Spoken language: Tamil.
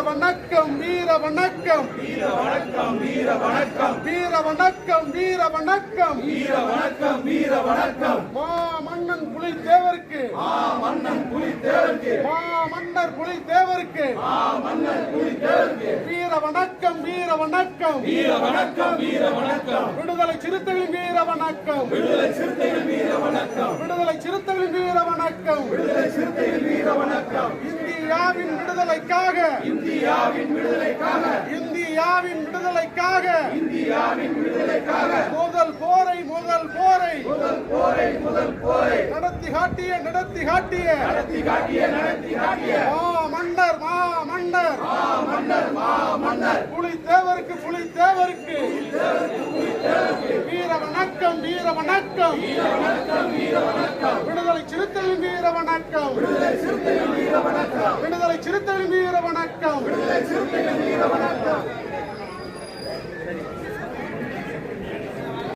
வணக்கம் வீர வணக்கம் வீர வணக்கம் வீர வணக்கம் வீர வணக்கம் வீர வணக்கம் வீர வணக்கம் வீர வணக்கம் மா மன்னன் புலித்தேவருக்கு மன்னன் புலித்தேவருக்கு மன்னர் புலித்தேவருக்கு மன்னர் புலித்தேவருக்கு வீர வணக்கம் வீர வணக்கம் வீர வணக்கம் வீர வணக்கம் விடுதலை சிறுத்தைகளின் வீர வணக்கம் விடுதலை சிறுத்தைகளின் வீர வணக்கம் விடுதலை சிறுத்தைகளின் வீர வணக்கம் விடுதலை சிறுத்தைகளின் வீர வணக்கம் இந்தியாவின் விடுதலைக்காக இந்தியாவின் விடுதலைக்காக இந்தியாவின் விடுதலைக்காக இந்தியாவின் விடுதலைக்காக முதல் போரை முதல் போரை முதல் போரை முதல் போரை நடத்தி காட்டிய நடத்தி காட்டிய நடத்தி காட்டிய நடத்தி காட்டிய மன்னர் மன்னர் மன்னர் மன்னர் புலித்தேவருக்கு புலித்தேவருக்கு வீர வணக்கம் வீர வணக்கம் வீர வணக்கம் வீர வணக்கம் விடுதலை சிறுத்தைகளின் வீர வணக்கம் விடுதலை சிறுத்தைகளின் வீர வணக்கம் விடுதலை சிறுத்தைகளின் வீர வணக்கம் விடுதலை சிறுத்தைகளின் வீர வணக்கம்